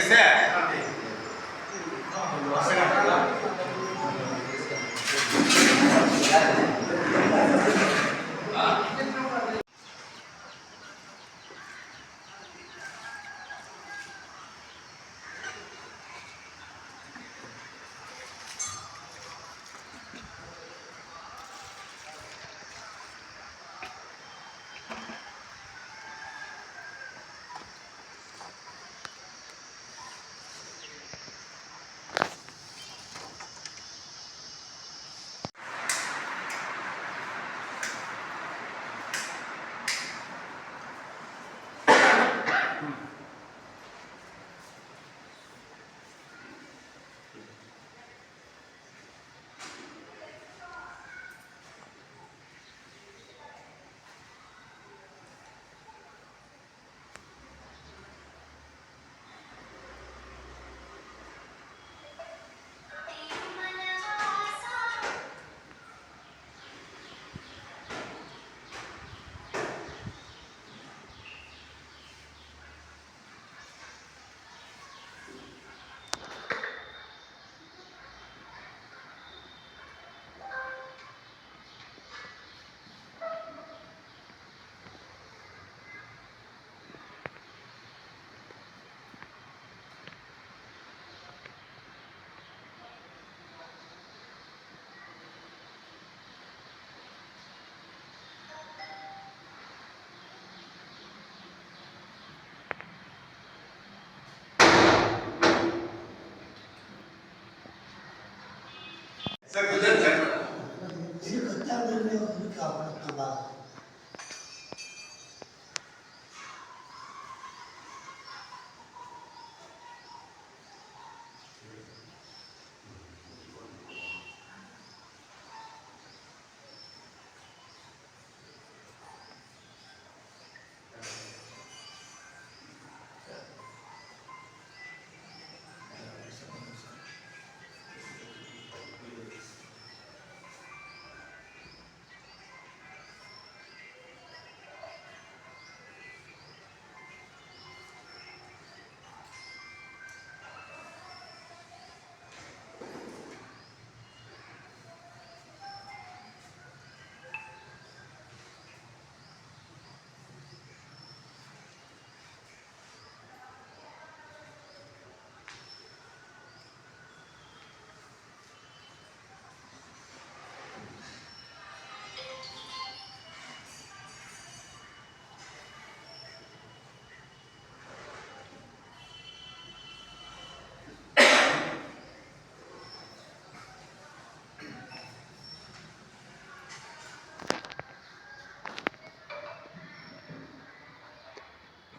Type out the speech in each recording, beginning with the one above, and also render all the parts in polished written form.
చేస్తే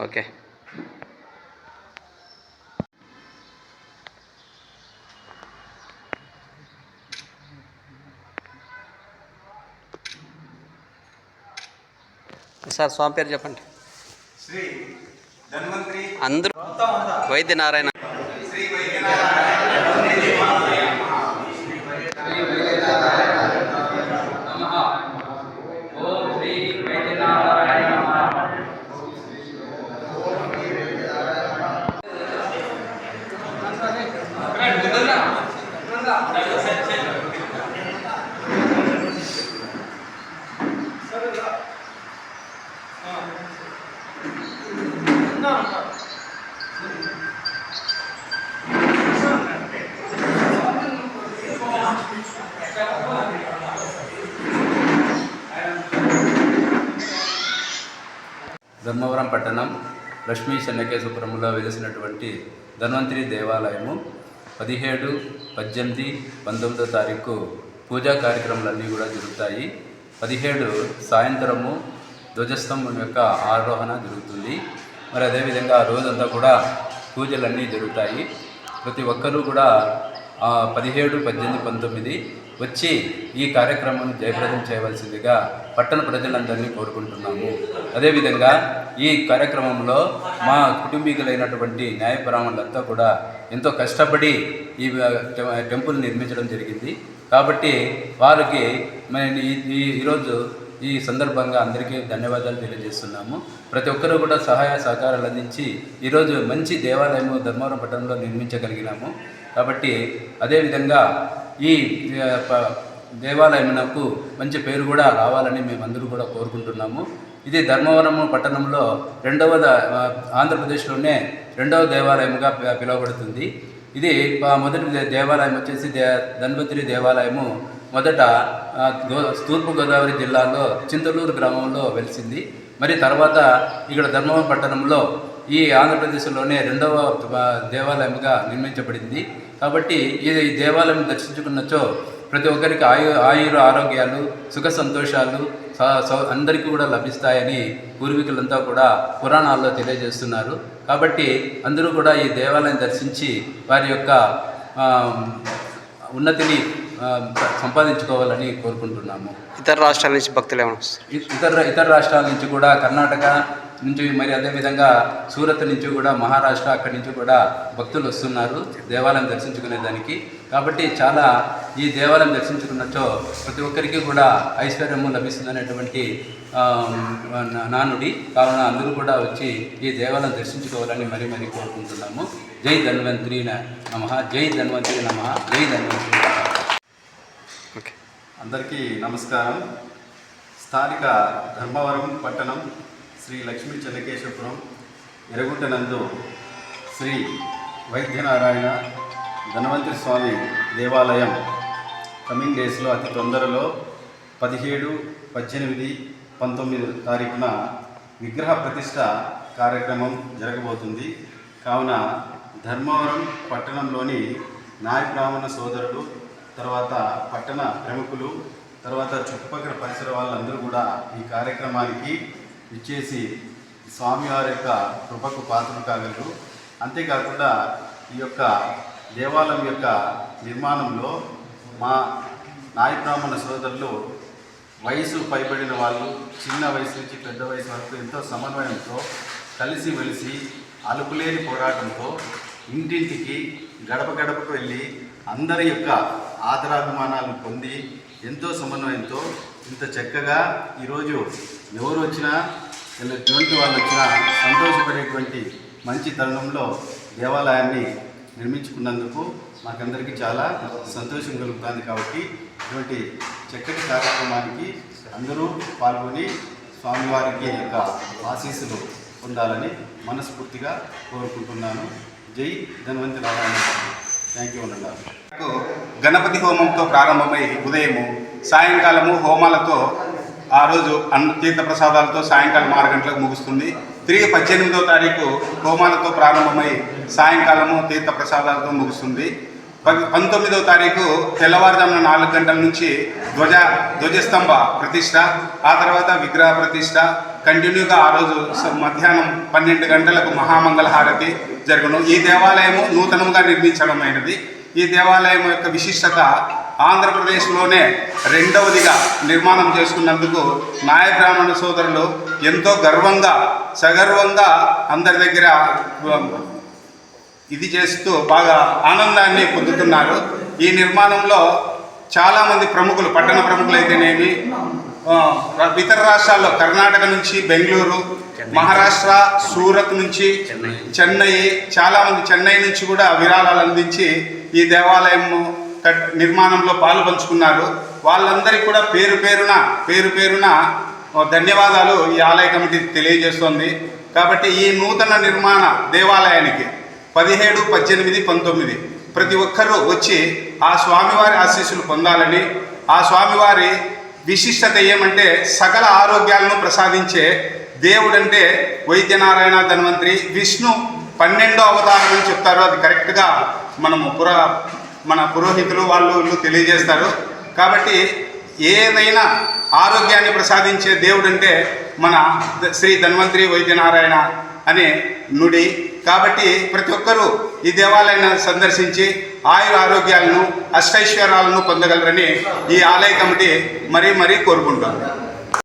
okay. Sir స్వామి పేరు చెప్పండి. శ్రీ ధన్వంతరి అందరూ వైద్య నారాయణ. శ్రీ వైద్య నారాయణ ధర్మవరం పట్టణం లక్ష్మీ చెన్నకేశపురంలో వెలిసినటువంటి ధన్వంతరి దేవాలయము 17, 18, 19వ తారీఖు పూజా కార్యక్రమాలన్నీ కూడా జరుగుతాయి. 17 సాయంత్రము ధ్వజస్తంభం యొక్క ఆరోహణ జరుగుతుంది. మరి అదేవిధంగా ఆ రోజంతా కూడా పూజలన్నీ జరుగుతాయి. ప్రతి ఒక్కరూ కూడా 17, 18, 19 వచ్చి ఈ కార్యక్రమాన్ని జయప్రదం చేయవలసిందిగా పట్టణ ప్రజలందరినీ కోరుకుంటున్నాము. అదేవిధంగా ఈ కార్యక్రమంలో మా కుటుంబీకులైనటువంటి న్యాయపరాములంతా కూడా ఎంతో కష్టపడి ఈ టెంపుల్ నిర్మించడం జరిగింది. కాబట్టి వారికి ఈరోజు ఈ సందర్భంగా అందరికీ ధన్యవాదాలు తెలియజేస్తున్నాము. ప్రతి ఒక్కరూ కూడా సహాయ సహకారాలు అందించి ఈరోజు మంచి దేవాలయము ధర్మవరం పట్టణంలో నిర్మించగలిగినాము. కాబట్టి అదేవిధంగా ఈ దేవాలయమునకు మంచి పేరు కూడా రావాలని మేమందరూ కూడా కోరుకుంటున్నాము. ఇది ధర్మవరము పట్టణంలో ఆంధ్రప్రదేశ్లోనే రెండవ దేవాలయముగా పిలువబడుతుంది. ఇది మొదటి దేవాలయం వచ్చేసి ధన్వంతరి దేవాలయము మొదట తూర్పుగోదావరి జిల్లాలో చింతలూరు గ్రామంలో వెలిసింది. మరి తర్వాత ఇక్కడ ధర్మవరం పట్టణంలో ఈ ఆంధ్రప్రదేశ్లోనే రెండవ దేవాలయముగా నిర్మించబడింది. కాబట్టి ఈ దేవాలయం దర్శించుకున్నచో ప్రతి ఒక్కరికి ఆయుర ఆరోగ్యాలు సుఖ సంతోషాలు అందరికీ కూడా లభిస్తాయని పూర్వీకులంతా కూడా పురాణాల్లో తెలియజేస్తున్నారు. కాబట్టి అందరూ కూడా ఈ దేవాలయం దర్శించి వారి యొక్క ఉన్నతిని సంపాదించుకోవాలని కోరుకుంటున్నాము. ఇతర రాష్ట్రాల నుంచి భక్తులు ఏమన్నా ఇతర రాష్ట్రాల నుంచి కూడా కర్ణాటక నుంచి మరి అదేవిధంగా సూరత్ నుంచి కూడా మహారాష్ట్ర అక్కడి నుంచి కూడా భక్తులు వస్తున్నారు దేవాలయం దర్శించుకునేదానికి. కాబట్టి చాలా ఈ దేవాలయం దర్శించుకున్నచో ప్రతి ఒక్కరికి కూడా ఐశ్వర్యము లభిస్తుందనేటువంటి నానుడి. కావున అందరూ కూడా వచ్చి ఈ దేవాలయం దర్శించుకోవాలని మరీ కోరుకుంటున్నాము. జై ధన్వంతరి నమః, జై ధన్వంతరి నమః, జై ధన్వంతరి నమః. అందరికీ నమస్కారం. స్థానిక ధర్మవరం పట్టణం శ్రీ లక్ష్మీ చెన్నకేశవపురం ఎరగుంట నందు శ్రీ వైద్యనారాయణ ధన్వంతరి స్వామి దేవాలయం కమింగ్ డేస్లో అతి తొందరలో 17, 18, 19 తారీఖున విగ్రహ ప్రతిష్ట కార్యక్రమం జరగబోతుంది. కావున ధర్మవరం పట్టణంలోని నాయ బ్రాహ్మణ సోదరులు, తర్వాత పట్టణ ప్రముఖులు, తర్వాత చుట్టుపక్కల పరిసర వాళ్ళందరూ కూడా ఈ కార్యక్రమానికి ఇచ్చేసి స్వామివారి యొక్క కృపకు పాత్రలు కాగలరు. అంతేకాకుండా ఈ యొక్క దేవాలయం యొక్క నిర్మాణంలో మా నాయ బ్రాహ్మణ సోదరులు వయసు పైబడిన వాళ్ళు చిన్న వయసు నుంచి పెద్ద వయసు వరకు ఎంతో సమన్వయంతో కలిసిమెలిసి అలుపులేని పోరాటంతో ఇంటింటికి గడప గడపకు వెళ్ళి అందరి యొక్క ఆదరాభిమానాలు పొంది ఎంతో సమన్వయంతో ఇంత చక్కగా ఈరోజు ఎవరు వచ్చినా ఎటువంటి వాళ్ళు వచ్చినా సంతోషపడేటువంటి మంచి తరుణంలో దేవాలయాన్ని నిర్మించుకున్నందుకు మాకందరికీ చాలా సంతోషం కలుగుతుంది. కాబట్టి ఇటువంటి చక్కటి కార్యక్రమానికి అందరూ పాల్గొని స్వామివారికి యొక్క ఆశీస్సులు పొందాలని మనస్ఫూర్తిగా కోరుకుంటున్నాను. జై ధన్వంతరి నారాయణ. థ్యాంక్ యూ అన్నారు. గణపతి హోమంతో ప్రారంభమై ఉదయము సాయంకాలము హోమాలతో ఆ రోజు తీర్థ ప్రసాదాలతో సాయంకాలం 6 గంటలకు ముగుస్తుంది. తిరిగి 18వ తారీఖు హోమాలతో ప్రారంభమై సాయంకాలము తీర్థ ప్రసాదాలతో ముగుస్తుంది. 19వ తారీఖు తెల్లవారుజామున 4 గంటల నుంచి ధ్వజస్తంభ ప్రతిష్ట, ఆ తర్వాత విగ్రహ ప్రతిష్ట కంటిన్యూగా ఆ రోజు మధ్యాహ్నం 12 గంటలకు మహామంగళ హారతి జరుగును. ఈ దేవాలయము నూతనంగా నిర్మించడమైనది. ఈ దేవాలయం యొక్క విశిష్టత ఆంధ్రప్రదేశ్లోనే రెండవదిగా నిర్మాణం చేసుకున్నందుకు నాయ బ్రాహ్మణ సోదరులు ఎంతో గర్వంగా సగర్వంగా అందరి దగ్గర ఇది చేస్తూ బాగా ఆనందాన్ని పొందుతున్నారు. ఈ నిర్మాణంలో చాలామంది ప్రముఖులు, పట్టణ ప్రముఖులు అయితేనేమి, ఇతర రాష్ట్రాల్లో కర్ణాటక నుంచి బెంగళూరు, మహారాష్ట్ర సూరత్ నుంచి చెన్నై, చాలామంది చెన్నై నుంచి కూడా విరాళాలు అందించి ఈ దేవాలయం నిర్మాణంలో పాలు పంచుకున్నారు. వాళ్ళందరికీ కూడా పేరు పేరున ధన్యవాదాలు ఈ ఆలయ కమిటీ తెలియజేస్తోంది. కాబట్టి ఈ నూతన నిర్మాణ దేవాలయానికి 17, 18, 19 ప్రతి ఒక్కరూ వచ్చి ఆ స్వామివారి ఆశీస్సులు పొందాలని, ఆ స్వామివారి విశిష్టత ఏమంటే సకల ఆరోగ్యాలను ప్రసాదించే దేవుడంటే వైద్యనారాయణ ధన్వంతరి. విష్ణు 12వ అవతారం అని చెప్తారు. అది కరెక్ట్గా మన పురోహితులు వాళ్ళు తెలియజేస్తారు. కాబట్టి ఏదైనా ఆరోగ్యాన్ని ప్రసాదించే దేవుడంటే మన శ్రీ ధన్వంతరి వైద్యనారాయణ అనే నుడి. కాబట్టి ప్రతి ఒక్కరూ ఈ దేవాలయాన్ని సందర్శించి ఆయుర ఆరోగ్యాలను అష్టైశ్వర్యాలను పొందగలరని ఈ ఆలయ కమిటీ మరీ కోరుకుంటారు.